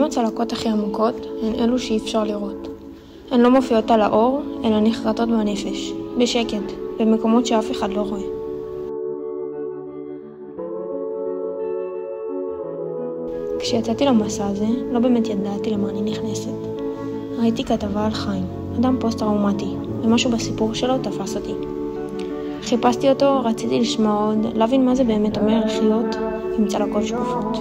הצלקות הכי עמוקות הן אלו שאי אפשר לראות. הן לא מופיעות על האור, אלא נחרטות בנפש, בשקט, במקומות שאף אחד לא רואה. כשיצאתי למסע הזה, לא באמת ידעתי למה אני נכנסת. ראיתי כתבה על חיים, אדם פוסט-טראומטי, ומשהו בסיפור שלו תפס אותי. חיפשתי אותו, רציתי לשמוע עוד, להבין מה זה באמת אומר לחיות עם צלקות שקופות.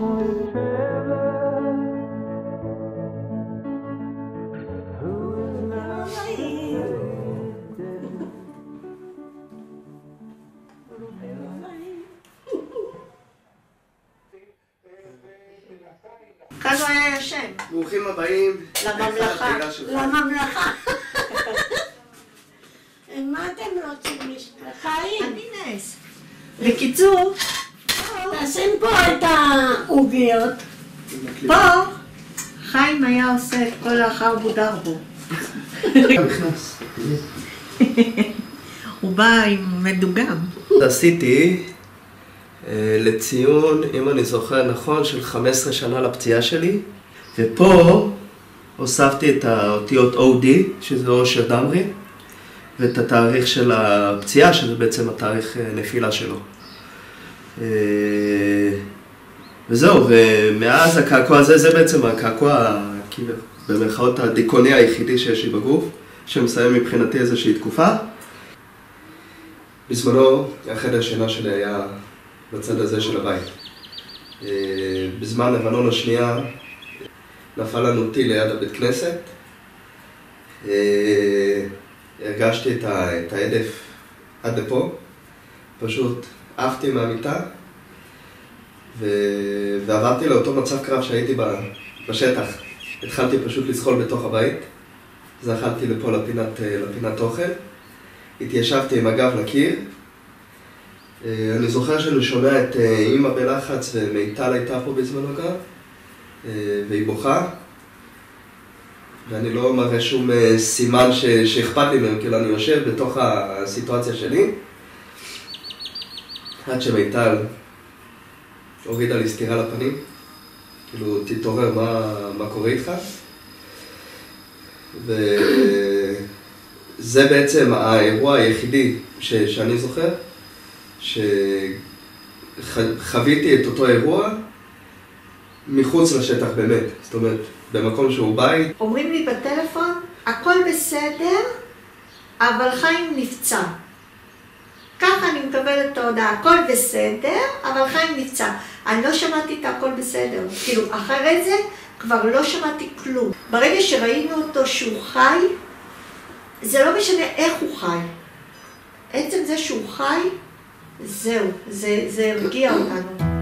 כאן הוא היה ישן. ברוכים הבאים. לממלכה. לממלכה. מה אתם רוצים חיים? אני נס. בקיצור, תשים פה את העוגיות. פה חיים היה עושה את כל האחר בודרבו. הוא בא עם מדוגם. עשיתי לציון, אם אני זוכר נכון, של 15 שנה לפציעה שלי, ופה הוספתי את האותיות OD, שזה אושר דמרי, ואת התאריך של הפציעה, שזה בעצם התאריך נפילה שלו. וזהו, ומאז הקעקוע הזה, זה בעצם הקעקוע, במרכאות הדיכאוני היחידי שיש לי בגוף, שמסיים מבחינתי איזושהי תקופה. בזמנו, החדר שינה שלי היה בצד הזה של הבית. בזמן לבנון השנייה נפל לנו טיל ליד הבית כנסת. הרגשתי את ההדף עד לפה. פשוט עפתי מהמיטה ועברתי לאותו מצב קרב שהייתי בשטח. התחלתי פשוט לזחול בתוך הבית. זחלתי לפה לפינת אוכל. התיישבתי עם הגב לקיר. אני זוכר שאני שומע את אמא בלחץ ומיטל הייתה פה בזמנו גם, והיא בוכה, ואני לא מראה שום סימן שאכפת לי מהם, כאילו אני יושב בתוך הסיטואציה שלי, עד שמיטל הורידה לי סטירה לפנים, כאילו תתעורר מה קורה איתך, וזה בעצם האירוע היחידי שאני זוכר, שחוויתי את אותו אירוע מחוץ לשטח באמת, זאת אומרת, במקום שהוא בית. אומרים לי בטלפון, הכל בסדר, אבל חיים נפצע. ככה אני מקבלת את ההודעה, הכל בסדר, אבל חיים נפצע. אני לא שמעתי את הכל בסדר, כאילו אחרי זה כבר לא שמעתי כלום. ברגע שראינו אותו שהוא חי, זה לא משנה איך הוא חי. עצם זה שהוא חי, זהו, זה הרגיע אותנו.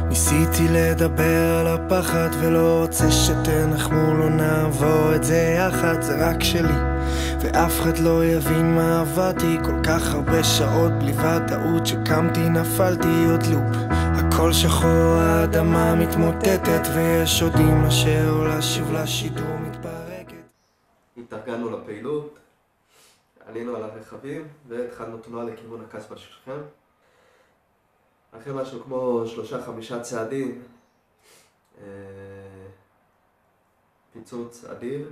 ניסיתי לדבר על הפחד ולא רוצה שתנחמו, לא נעבור את זה יחד, זה רק שלי ואף אחד לא יבין מה עברתי. כל כך הרבה שעות בלי ודאות, שקמתי נפלתי עוד לופ, הכל שחור, האדמה מתמוטטת ויש עוד אמא שעולה שוב לשידור מתפרקת. התארגנו לפעילות, עלינו על הרכבים והתחלנו תנועה לכיוון הקסבה של שכם. אחרי משהו כמו 3-5 צעדים, פיצוץ אדיר.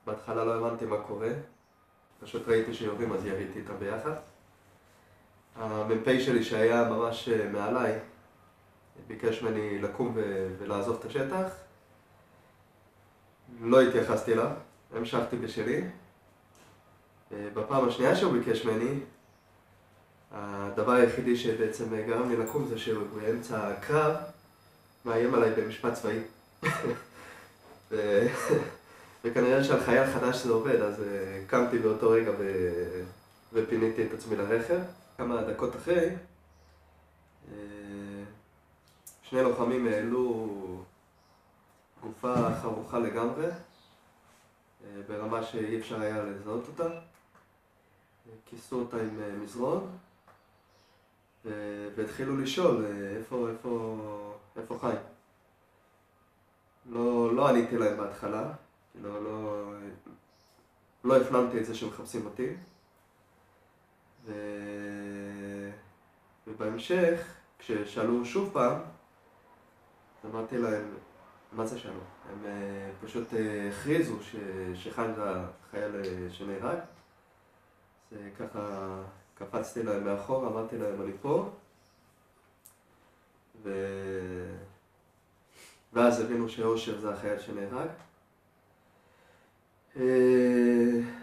בהתחלה לא הבנתי מה קורה, פשוט ראיתי שיורים אז יריתי איתם ביחד. המ"פ שלי שהיה ממש מעליי ביקש ממני לקום ולעזוב את השטח. לא התייחסתי אליו, המשכתי בשלי. בפעם השנייה שהוא ביקש ממני, הדבר היחידי שבעצם גרם לי לקום זה שהוא באמצע הקרב מאיים עליי במשפט צבאי. וכנראה שעל חייל חדש זה עובד, אז קמתי באותו רגע ופיניתי את עצמי לרכב. כמה דקות אחרי, שני לוחמים העלו גופה חרוכה לגמרי, ברמה שאי אפשר היה לזהות אותה. כיסו אותה עם מזרון, והתחילו לשאול איפה חיים. לא עניתי להם בהתחלה, לא הפנמתי את זה שמחפשים אותי. ובהמשך, כששאלו שוב פעם, אמרתי להם, מה זה שאלו? הם פשוט הכריזו שחיים זה החייל שנהרג. אז ככה קפצתי להם מאחור, אמרתי להם אני פה. ואז הבינו שאושר זה החייל שנהרג.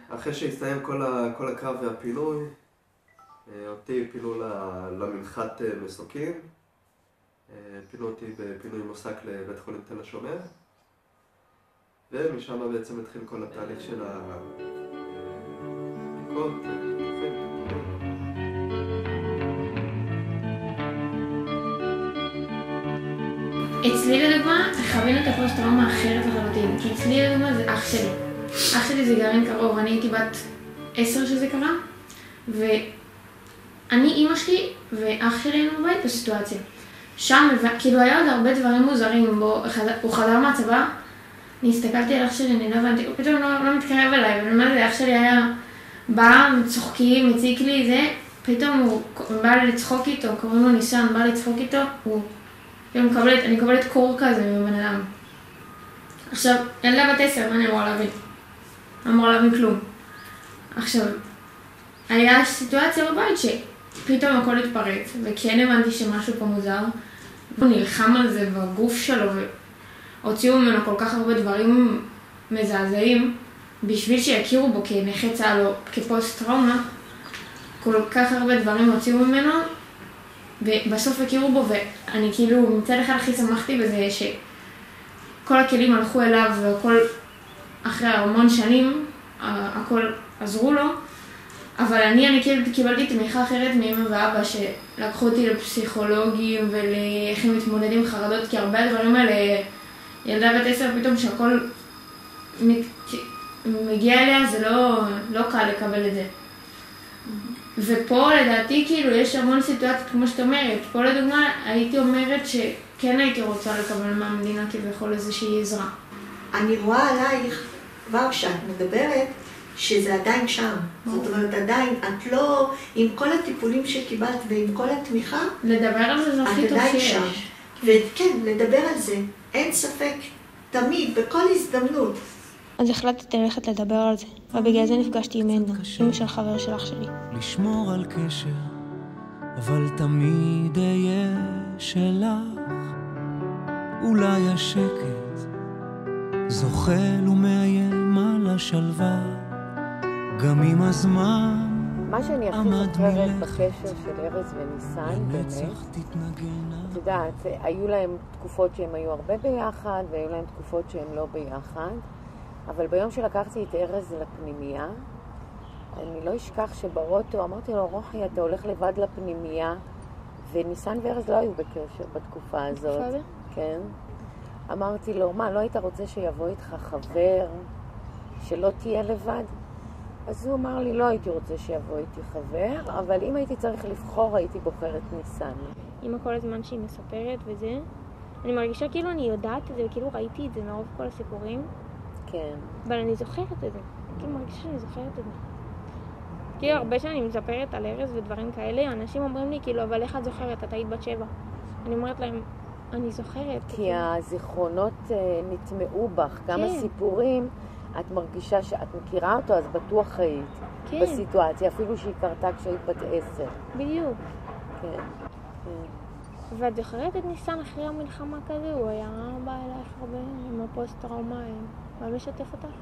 אחרי שהסתיים כל הקרב והפינוי, אותי פינו למנחת מסוקים. פינו אותי בפינוי מוסק לבית חולים תל השומר. ומשם בעצם התחיל כל התהליך של הבדיקות. אצלי לדוגמה, חווינו את הפוסט-טראומה אחרת לחלוטין, כי אצלי לדוגמה זה אח שלי. אח שלי זה גרעין קרוב, אני הייתי בת 10 שזה קרה, ואני, אמא שלי ואח שלי היינו בבית בסיטואציה. שם, כאילו היה עוד הרבה דברים מוזרים, הוא חזר מהצבא, אני הסתכלתי על אח שלי, אני לא הבנתי, הוא פתאום לא מתקרב אליי, ואני אומרת, אח שלי היה בא, צוחקים, מציק לי, זה, פתאום הוא בא לצחוק איתו, קוראים לו ניסן, בא לצחוק איתו, אני מקבלת קור כזה מבן אדם. עכשיו, ילדה בת 10, מה אני אמורה להבין? לא אמורה להבין כלום. עכשיו, היה סיטואציה בבית שפתאום הכל התפרץ, וכן הבנתי שמשהו פה מוזר. הוא נלחם על זה בגוף שלו, והוציאו ממנו כל כך הרבה דברים מזעזעים, בשביל שיכירו בו כנכה צה"ל או כפוסט-טראומה, כל כך הרבה דברים הוציאו ממנו, ובסוף הכירו בו, ואני כאילו מצד אחד הכי שמחתי בזה שכל הכלים הלכו אליו, והכל אחרי המון שנים, הכל עזרו לו, אבל אני כאילו קיבלתי תמיכה אחרת מאמא ואבא שלקחו אותי לפסיכולוגים ולאיך הם מתמודדים חרדות, כי הרבה הדברים האלה, ילדה בת 10 פתאום שהכל מגיע אליה, זה לא קל לקבל את זה. ופה לדעתי כאילו יש המון סיטואציות כמו שאת אומרת. פה לדוגמה הייתי אומרת שכן הייתי רוצה לקבל מהמדינה כביכול איזושהי עזרה. אני רואה עלייך כבר שאת מדברת שזה עדיין שם. זאת אומרת עדיין, את לא, עם כל הטיפולים שקיבלת ועם כל התמיכה, לדבר על זה הכי טוב שיש. וכן, לדבר על זה, אין ספק, תמיד, בכל הזדמנות. אז החלטתי ללכת לדבר על זה, ובגלל זה נפגשתי עם עדנה, אמא של חבר של אח שלי. לשמור על קשר, אבל תמיד אהיה שלך. אולי השקט זוחל ומאיים על השלווה, גם עם הזמן מה שאני הכי זוכרת בקשר של ארז וניסן, באמת, את יודעת, היו להם תקופות שהם היו הרבה ביחד, והיו להם תקופות שהם לא ביחד, אבל ביום שלקחתי את ארז לפנימייה, אני לא אשכח שבאוטו אמרתי לו, רוחי, אתה הולך לבד לפנימייה, וניסן וארז לא היו בקשר בתקופה הזאת. כן. אמרתי לו, מה, לא היית רוצה שיבוא איתך חבר, שלא תהיה לבד? אז הוא אמר לי, לא הייתי רוצה שיבוא איתי חבר, אבל אם הייתי צריך לבחור, הייתי בוחרת ניסן. אמא כל הזמן שהיא מספרת וזה, אני מרגישה כאילו אני יודעת את זה, וכאילו ראיתי את זה מרוב כל הסיפורים. כן. אבל אני זוכרת את זה. כאילו מרגישה שאני זוכרת את זה. כאילו הרבה שאני מספרת על ארז ודברים כאלה, אנשים אומרים לי, כאילו, אבל איך את זוכרת? את היית בת 7. אני אומרת להם, אני זוכרת. כי הזיכרונות נטמעו בך. גם הסיפורים, את מרגישה שאת מכירה אותו, אז בטוח היית. כן. בסיטואציה, אפילו שהיא קרתה כשהיית בת 10. בדיוק. כן. ואת זוכרת את ניסן אחרי המלחמה כזה? הוא היה בא אלייך הרבה עם הפוסט-טראומה. מה משתף אותך?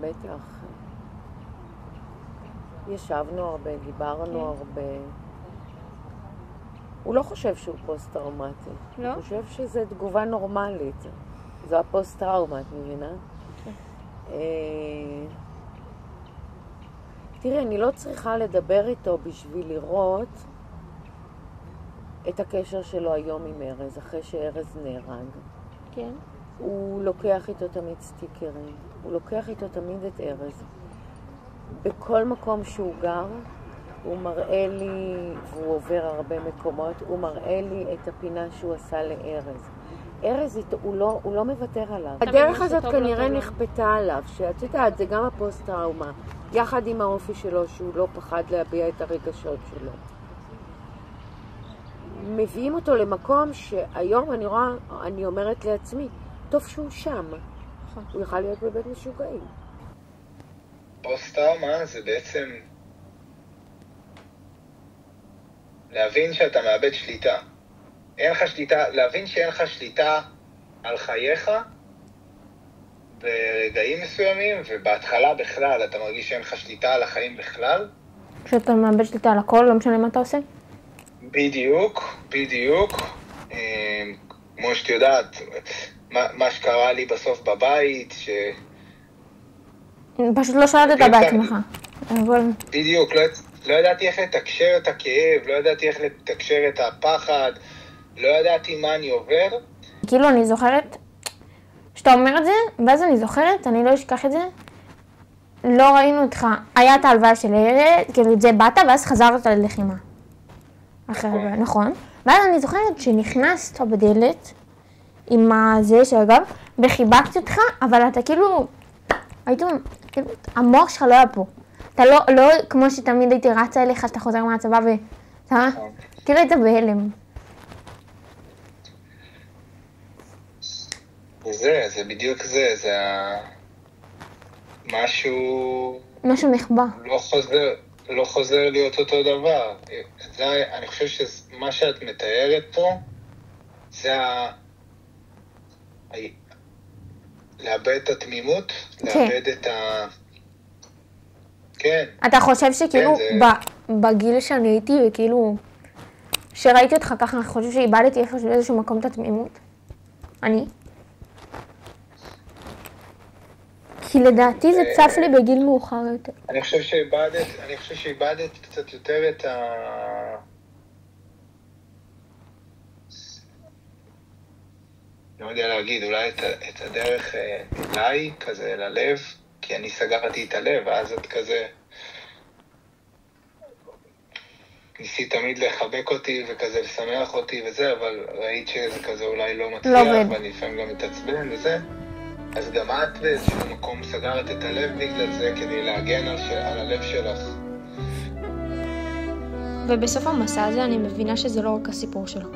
בטח. ישבנו הרבה, דיברנו הרבה. הוא לא חושב שהוא פוסט-טראומטי. לא? הוא חושב שזה תגובה נורמלית. זו הפוסט-טראומה, את מבינה? כן. תראי, אני לא צריכה לדבר איתו בשביל לראות את הקשר שלו היום עם ארז, אחרי שארז נהרג. כן. הוא לוקח איתו תמיד סטיקרים, הוא לוקח איתו תמיד את ארז. בכל מקום שהוא גר, הוא מראה לי, והוא עובר הרבה מקומות, הוא מראה לי את הפינה שהוא עשה לארז. ארז, הוא לא מוותר עליו. הדרך הזאת כנראה נכפתה עליו, שאת יודעת, זה גם הפוסט-טראומה, יחד עם האופי שלו, שהוא לא פחד להביע את הרגשות שלו. מביאים אותו למקום שהיום אני אומרת לעצמי, טוב שהוא שם. הוא יוכל להיות בבית משוגעים. פוסט-טראומה זה בעצם להבין שאתה מאבד שליטה. אין לך שליטה, להבין שאין לך שליטה על חייך ברגעים מסוימים, ובהתחלה בכלל אתה מרגיש שאין לך שליטה על החיים בכלל. כשאתה מאבד שליטה על הכל, לא משנה מה אתה עושה? בדיוק. כמו שאת יודעת, מה שקרה לי בסוף בבית, פשוט לא שלטת בעצמך. בדיוק, לא ידעתי איך לתקשר את הכאב, לא ידעתי איך לתקשר את הפחד, לא ידעתי מה אני עובר. כאילו אני זוכרת, שאתה אומר את זה, ואז אני זוכרת, אני לא אשכח את זה, לא ראינו אותך, היה את ההלוויה של הילד, כאילו את זה באת, ואז חזרת ללחימה. נכון. ואז אני זוכרת שנכנסת בדלת, עם זה שאגב, וחיבקתי אותך, אבל אתה כאילו, המוח שלך לא היה פה. אתה לא כמו שתמיד הייתי רצה אליך, שאתה חוזר מהצבא ואתה כאילו היית בהלם. זה בדיוק זה משהו נחבא. לא חוזר להיות אותו דבר. אני חושב שמה שאת מתארת פה, זה לאבד את התמימות, לאבד את ה... כן. אתה חושב שכאילו בגיל שאני הייתי, וכאילו, שראיתי אותך ככה, אני חושב שאיבדתי איזשהו מקום את התמימות? אני? כי לדעתי זה צף לי בגיל מאוחר יותר. אני חושב שאיבדת קצת יותר את ה... לא יודע להגיד, אולי את הדרך אליי, כזה ללב, כי אני סגרתי את הלב, ואז את כזה... ניסית תמיד לחבק אותי וכזה לשמח אותי וזה, אבל ראית שזה כזה אולי לא מצליח, ואני לפעמים גם מתעצבן וזה. אז גם את באיזשהו מקום סגרת את הלב בגלל זה, כדי להגן על הלב שלך. ובסוף המסע הזה אני מבינה שזה לא רק הסיפור שלו.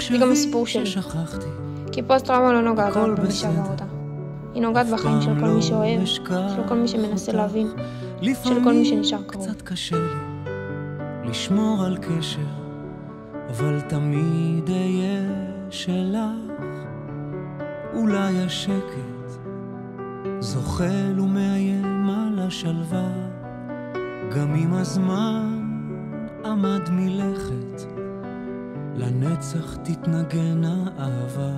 זה גם הסיפור שלי. כי פוסט-טראומה לא נוגעת רק במי שעבר אותה. היא נוגעת בחיים של כל מי שאוהב, של כל מי שמנסה להבין, של כל מי שנשאר קרוב. קצת קשה לי לשמור על קשר, אבל תמיד אהיה שלך. אולי השקט זוחל ומאיים על השלווה, גם אם הזמן עמד מלכת, לנצח תתנגן האהבה.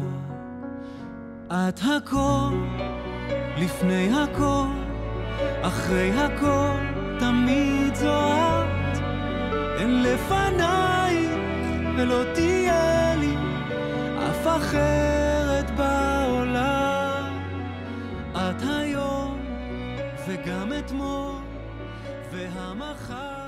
את הכל, לפני הכל, אחרי הכל, תמיד זו את. אין לפנייך ולא תהיה לי אף אחרת בעולם. את היום וגם אתמול והמחר.